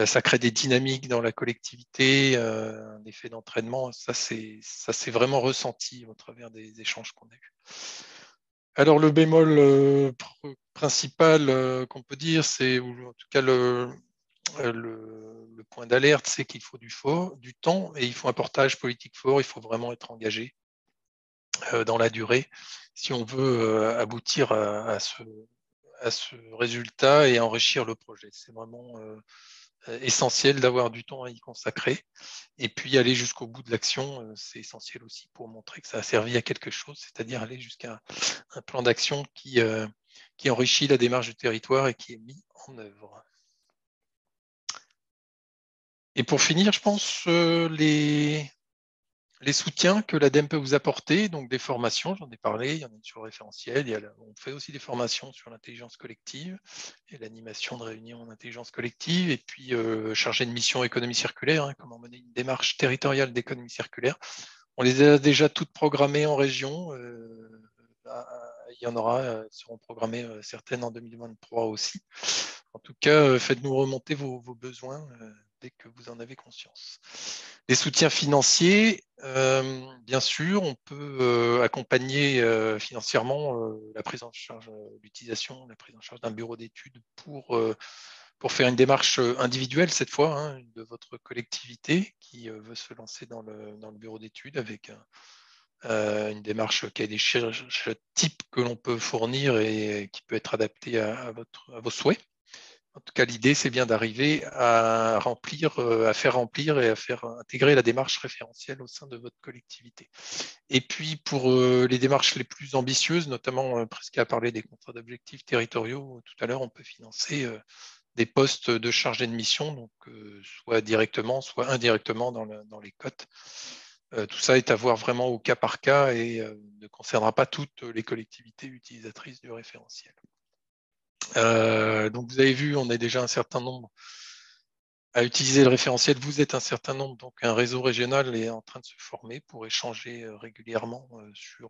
Speaker 3: Ça crée des dynamiques dans la collectivité, un effet d'entraînement. Ça, c'est vraiment ressenti au travers des échanges qu'on a eus. Alors, le bémol principal qu'on peut dire, c'est, ou en tout cas le point d'alerte, c'est qu'il faut du temps et il faut un portage politique fort. Il faut vraiment être engagé dans la durée si on veut aboutir à ce résultat et enrichir le projet. C'est vraiment essentiel d'avoir du temps à y consacrer. Et puis aller jusqu'au bout de l'action, c'est essentiel aussi pour montrer que ça a servi à quelque chose, c'est-à-dire aller jusqu'à un plan d'action qui enrichit la démarche du territoire et qui est mis en œuvre. Et pour finir, je pense les soutiens que l'ADEME peut vous apporter, donc des formations, j'en ai parlé, il y en a une sur le référentiel, on fait aussi des formations sur l'intelligence collective et l'animation de réunions en intelligence collective, et puis chargé de mission économie circulaire, comment mener une démarche territoriale d'économie circulaire. On les a déjà toutes programmées en région, il y en aura, seront programmées certaines en 2023 aussi. En tout cas, faites-nous remonter vos besoins dès que vous en avez conscience. Les soutiens financiers, bien sûr, on peut accompagner financièrement la prise en charge, l'utilisation, la prise en charge d'un bureau d'études pour faire une démarche individuelle cette fois de votre collectivité qui veut se lancer dans le bureau d'études avec une démarche cahier des charges type que l'on peut fournir et qui peut être adaptée à vos souhaits. En tout cas, l'idée, c'est bien d'arriver à faire remplir et à faire intégrer la démarche référentielle au sein de votre collectivité. Et puis, pour les démarches les plus ambitieuses, notamment Prisca a parlé des contrats d'objectifs territoriaux, tout à l'heure, on peut financer des postes de chargés de mission, donc soit directement, soit indirectement dans les cotes. Tout ça est à voir vraiment au cas par cas et ne concernera pas toutes les collectivités utilisatrices du référentiel. Donc vous avez vu, on est déjà un certain nombre à utiliser le référentiel. Vous êtes un certain nombre, donc un réseau régional est en train de se former pour échanger régulièrement sur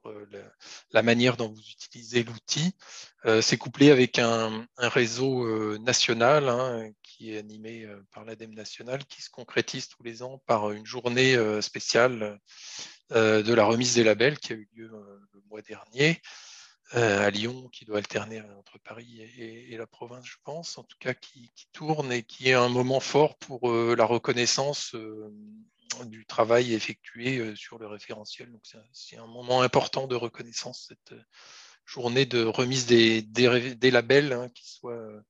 Speaker 3: la manière dont vous utilisez l'outil. C'est couplé avec un réseau national qui est animé par l'ADEME nationale, qui se concrétise tous les ans par une journée spéciale de la remise des labels qui a eu lieu le mois dernier. À Lyon, qui doit alterner entre Paris et la province, je pense, en tout cas qui tourne et qui est un moment fort pour la reconnaissance du travail effectué sur le référentiel. Donc c'est un moment important de reconnaissance, cette journée de remise des labels, qu'ils soient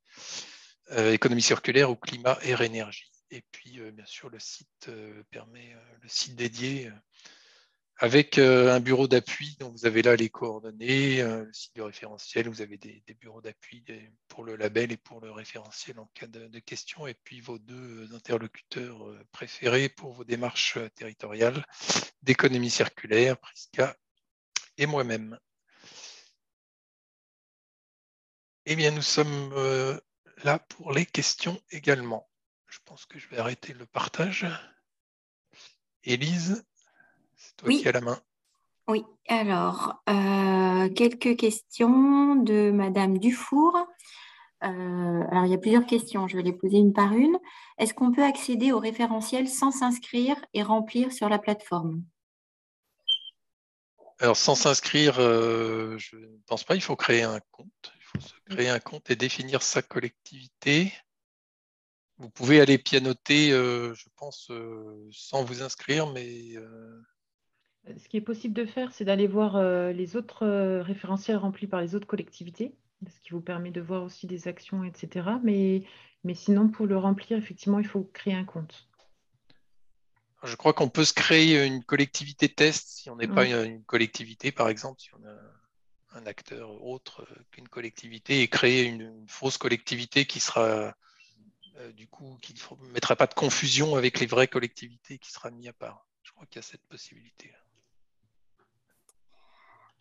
Speaker 3: économie circulaire ou climat, air, énergie. Et puis, bien sûr, le site permet, le site dédié avec un bureau d'appui, donc vous avez là les coordonnées, le site du référentiel, vous avez des bureaux d'appui pour le label et pour le référentiel en cas de questions, et puis vos deux interlocuteurs préférés pour vos démarches territoriales d'économie circulaire, Prisca et moi-même. Eh bien, nous sommes là pour les questions également. Je pense que je vais arrêter le partage. Élise, c'est toi qui as la main.
Speaker 1: Oui, alors, quelques questions de Madame Dufour. Alors, il y a plusieurs questions, je vais les poser une par une. Est-ce qu'on peut accéder au référentiel sans s'inscrire et remplir sur la plateforme?
Speaker 3: Alors, sans s'inscrire, je ne pense pas, il faut créer un compte. Il faut se créer un compte et définir sa collectivité. Vous pouvez aller pianoter, je pense, sans vous inscrire, mais...
Speaker 4: Ce qui est possible de faire, c'est d'aller voir les autres référentiels remplis par les autres collectivités, ce qui vous permet de voir aussi des actions, etc. Mais sinon, pour le remplir, effectivement, il faut créer un compte.
Speaker 3: Je crois qu'on peut se créer une collectivité test si on n'est pas une collectivité, par exemple, si on a un acteur autre qu'une collectivité et créer une fausse collectivité qui sera du coup, qui ne mettra pas de confusion avec les vraies collectivités qui sera mis à part. Je crois qu'il y a cette possibilité.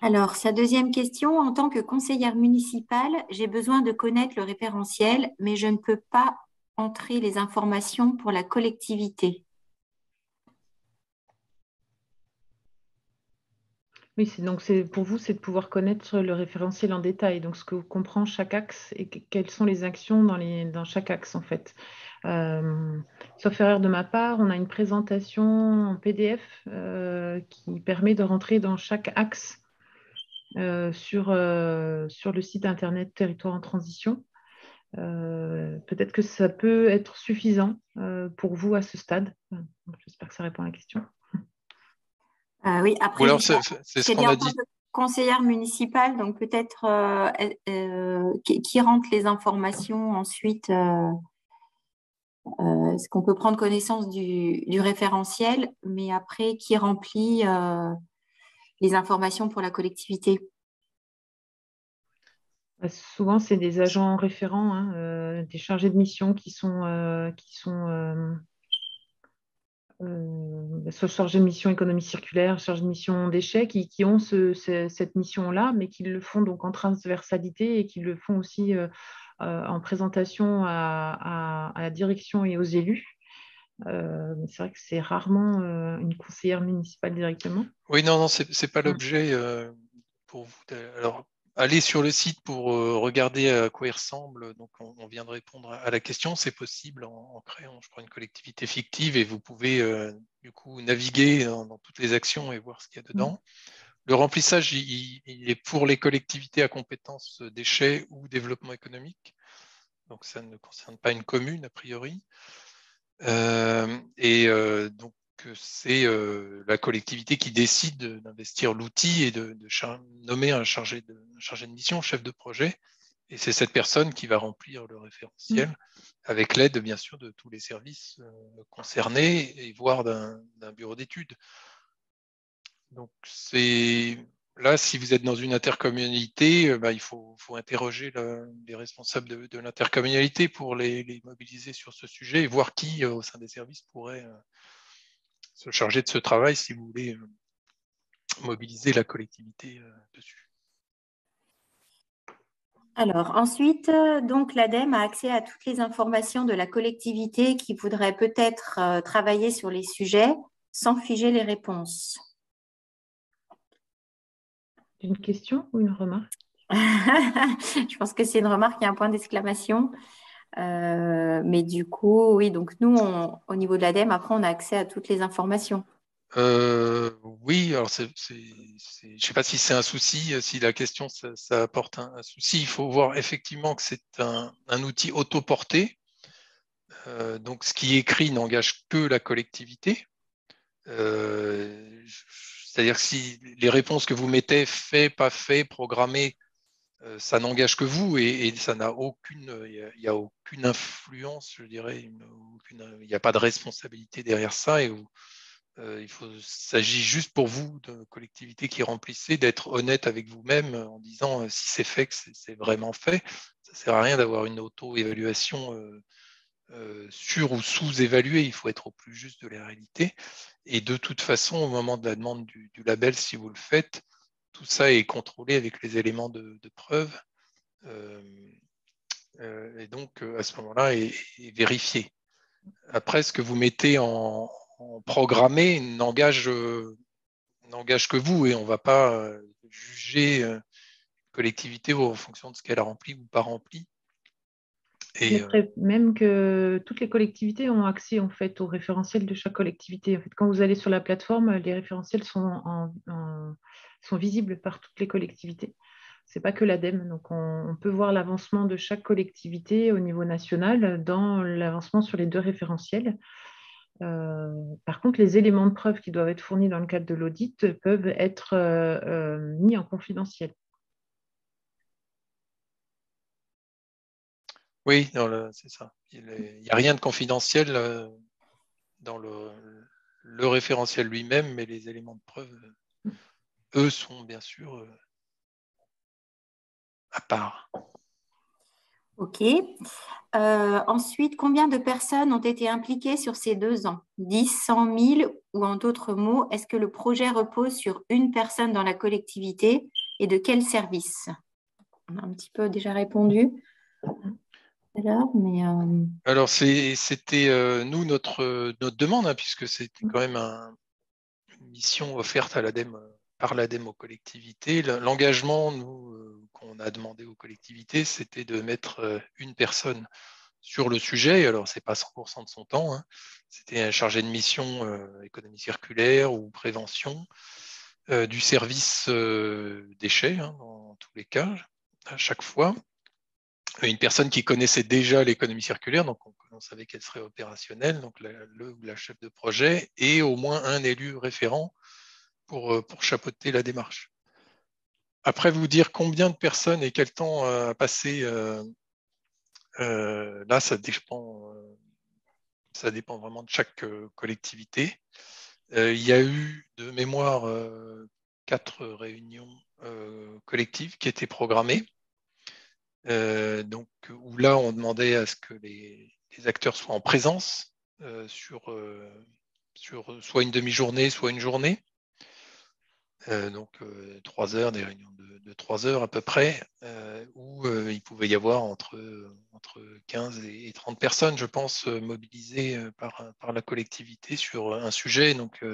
Speaker 1: Alors, sa deuxième question, en tant que conseillère municipale, j'ai besoin de connaître le référentiel, mais je ne peux pas entrer les informations pour la collectivité.
Speaker 4: Oui, donc pour vous, c'est de pouvoir connaître le référentiel en détail, donc ce que comprend chaque axe et quelles sont les actions dans chaque axe en fait. Sauf erreur de ma part, on a une présentation en PDF qui permet de rentrer dans chaque axe sur le site internet Territoire en transition. Peut-être que ça peut être suffisant pour vous à ce stade. J'espère que ça répond à la question.
Speaker 1: Oui,
Speaker 3: Ou
Speaker 1: après,
Speaker 3: alors, c'est ce
Speaker 1: j'ai
Speaker 3: qu'on
Speaker 1: dit en
Speaker 3: a
Speaker 1: tant
Speaker 3: dit.
Speaker 1: que conseillère municipale, donc peut-être qui rentre les informations ensuite. Est-ce qu'on peut prendre connaissance du référentiel, mais après, qui remplit les informations pour la collectivité?
Speaker 4: Souvent, c'est des agents référents, hein, des chargés de mission qui sont soit chargés de mission économie circulaire, chargés de mission déchets, qui ont cette mission-là, mais qui le font donc en transversalité et qui le font aussi en présentation à la direction et aux élus. Mais c'est vrai que c'est rarement une conseillère municipale directement.
Speaker 3: Oui, non, c'est pas
Speaker 4: Mm.
Speaker 3: l'objet pour vous. Alors, allez sur le site pour regarder à quoi il ressemble. Donc, on vient de répondre à la question. C'est possible en créant, je crois, une collectivité fictive et vous pouvez du coup naviguer dans toutes les actions et voir ce qu'il y a dedans. Le remplissage, il est pour les collectivités à compétences déchets ou développement économique. Donc, ça ne concerne pas une commune, a priori. Donc, c'est la collectivité qui décide d'investir l'outil et de nommer un chargé de mission, chef de projet. Et c'est cette personne qui va remplir le référentiel avec l'aide, bien sûr, de tous les services concernés et voire d'un bureau d'études. Donc, là, si vous êtes dans une intercommunalité, il faut interroger les responsables de l'intercommunalité pour les mobiliser sur ce sujet et voir qui, au sein des services, pourrait se charger de ce travail si vous voulez mobiliser la collectivité dessus.
Speaker 1: Alors, ensuite, donc l'ADEME a accès à toutes les informations de la collectivité qui voudrait peut-être travailler sur les sujets sans figer les réponses.
Speaker 4: Une question ou une remarque?
Speaker 1: Je pense que c'est une remarque, il y a un point d'exclamation. Mais du coup, oui, donc nous, au niveau de l'ADEME, après, on a accès à toutes les informations.
Speaker 3: Oui, alors je ne sais pas si c'est un souci, si la question ça apporte un souci. Il faut voir effectivement que c'est un outil autoporté. Donc ce qui est écrit n'engage que la collectivité. C'est-à-dire que si les réponses que vous mettez fait, pas fait, programmé, ça n'engage que vous et ça n'a il y a aucune influence, je dirais, il n'y a pas de responsabilité derrière ça et il s'agit juste pour vous, de collectivité qui remplissez, d'être honnête avec vous-même en disant si c'est fait, que c'est vraiment fait. Ça ne sert à rien d'avoir une auto-évaluation sur ou sous-évaluée. Il faut être au plus juste de la réalité. Et de toute façon, au moment de la demande du label, si vous le faites, tout ça est contrôlé avec les éléments de preuve. Et donc, à ce moment-là, est vérifié. Après, ce que vous mettez en programmé n'engage que vous et on ne va pas juger une collectivité en fonction de ce qu'elle a rempli ou pas rempli.
Speaker 4: Je mettrais même que toutes les collectivités ont accès en fait au référentiel de chaque collectivité. En fait, quand vous allez sur la plateforme, les référentiels sont visibles par toutes les collectivités. Ce n'est pas que l'ADEME. Donc, on peut voir l'avancement de chaque collectivité au niveau national dans l'avancement sur les deux référentiels. Par contre, les éléments de preuve qui doivent être fournis dans le cadre de l'audit peuvent être mis en confidentiel.
Speaker 3: Oui, c'est ça. Il n'y a rien de confidentiel dans le référentiel lui-même, mais les éléments de preuve, eux, sont bien sûr à part.
Speaker 1: OK. Ensuite, combien de personnes ont été impliquées sur ces 2 ans? 10, 100 000 ou en d'autres mots, est-ce que le projet repose sur une personne dans la collectivité et de quel service? On a un petit peu déjà répondu tout à l'heure, mais
Speaker 3: Alors, c'était nous notre demande, hein, puisque c'était quand même une mission offerte à l'ADEME, par l'ADEME aux collectivités. L'engagement, nous, qu'on a demandé aux collectivités, c'était de mettre une personne sur le sujet. Alors, ce n'est pas 100% de son temps, hein. C'était un chargé de mission économie circulaire ou prévention, du service déchets, hein, dans tous les cas, à chaque fois. une personne qui connaissait déjà l'économie circulaire, donc on savait qu'elle serait opérationnelle, donc le ou la chef de projet, et au moins un élu référent pour chapeauter la démarche. Après, vous dire combien de personnes et quel temps à passer, là, ça dépend vraiment de chaque collectivité. Il y a eu de mémoire 4 réunions collectives qui étaient programmées. Donc, où là, on demandait à ce que les acteurs soient en présence sur soit une demi-journée, soit une journée. Donc 3 heures, des réunions de 3 heures à peu près, où il pouvait y avoir entre 15 et 30 personnes, je pense, mobilisées par la collectivité sur un sujet. Donc,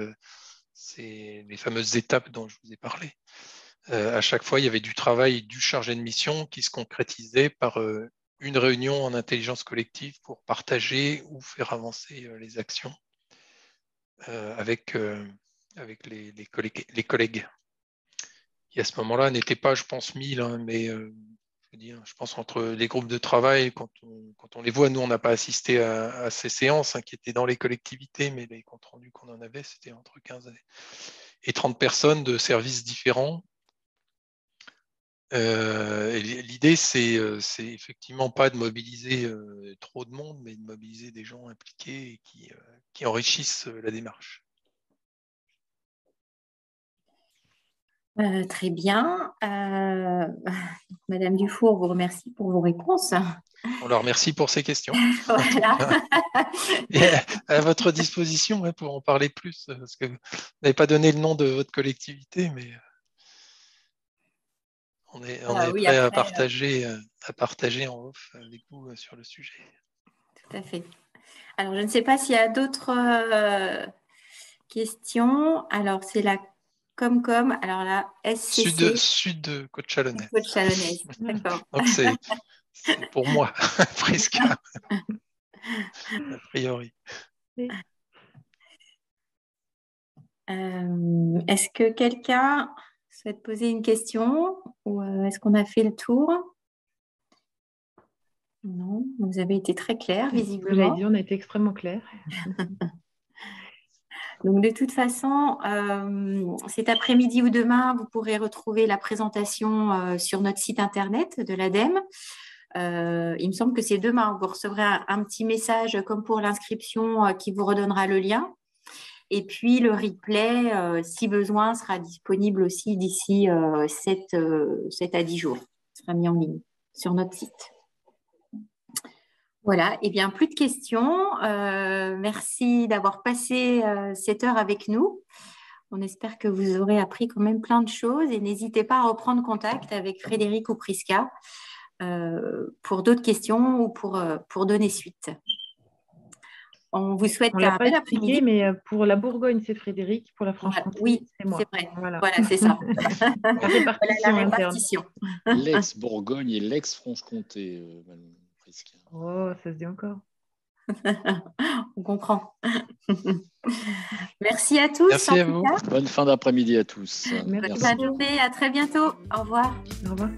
Speaker 3: c'est les fameuses étapes dont je vous ai parlé. À chaque fois, il y avait du travail du chargé de mission qui se concrétisait par une réunion en intelligence collective pour partager ou faire avancer les actions avec les collègues. Qui à ce moment-là n'étaient pas, je pense, 1000, hein, mais je pense entre les groupes de travail, quand on les voit, nous, on n'a pas assisté à ces séances hein, qui étaient dans les collectivités, mais les comptes rendus qu'on en avait, c'était entre 15 et 30 personnes de services différents. L'idée, c'est effectivement pas de mobiliser trop de monde, mais de mobiliser des gens impliqués et qui enrichissent la démarche.
Speaker 1: Très bien. Madame Dufour vous remercie pour vos réponses.
Speaker 3: On leur remercie pour ces questions.
Speaker 1: Voilà.
Speaker 3: Et à votre disposition hein, pour en parler plus, parce que vous n'avez pas donné le nom de votre collectivité, mais on est
Speaker 1: Oui,
Speaker 3: prêt
Speaker 1: après,
Speaker 3: à partager en off avec vous sur le sujet.
Speaker 1: Tout à fait. Alors, je ne sais pas s'il y a d'autres questions. Alors, c'est la Comcom. Alors là, SCC.
Speaker 3: Sud de Côte-Chalonnaise.
Speaker 1: Côte-Chalonnaise, d'accord.
Speaker 3: Donc, c'est pour moi, Prisca, a priori.
Speaker 1: Est-ce que quelqu'un souhaite poser une question ou est-ce qu'on a fait le tour? Non, vous avez été très clair, visiblement.
Speaker 4: Vous l'avez dit, on a été extrêmement clair.
Speaker 1: Donc, de toute façon, cet après-midi ou demain, vous pourrez retrouver la présentation sur notre site internet de l'ADEME. Il me semble que c'est demain. Vous recevrez un petit message comme pour l'inscription qui vous redonnera le lien. Et puis, le replay, si besoin, sera disponible aussi d'ici 7 à 10 jours. Il sera mis en ligne sur notre site. Voilà, et bien plus de questions. Merci d'avoir passé cette heure avec nous. On espère que vous aurez appris quand même plein de choses et n'hésitez pas à reprendre contact avec Frédéric ou Prisca pour d'autres questions ou pour donner suite. On vous souhaite un bel après-midi.
Speaker 4: Mais pour la Bourgogne, c'est Frédéric. Pour la Franche-Comté,
Speaker 1: oui,
Speaker 4: c'est moi.
Speaker 1: C'est vrai. Voilà, c'est ça.
Speaker 4: La répartition.
Speaker 2: L'ex-Bourgogne et l'ex-Franche-Comté, Madame Prisca.
Speaker 4: Oh, ça se dit encore.
Speaker 1: On comprend. Merci à tous.
Speaker 3: Merci à vous.
Speaker 2: Bonne fin d'après-midi à tous.
Speaker 1: Bonne journée. À très bientôt. Au revoir.
Speaker 4: Au revoir.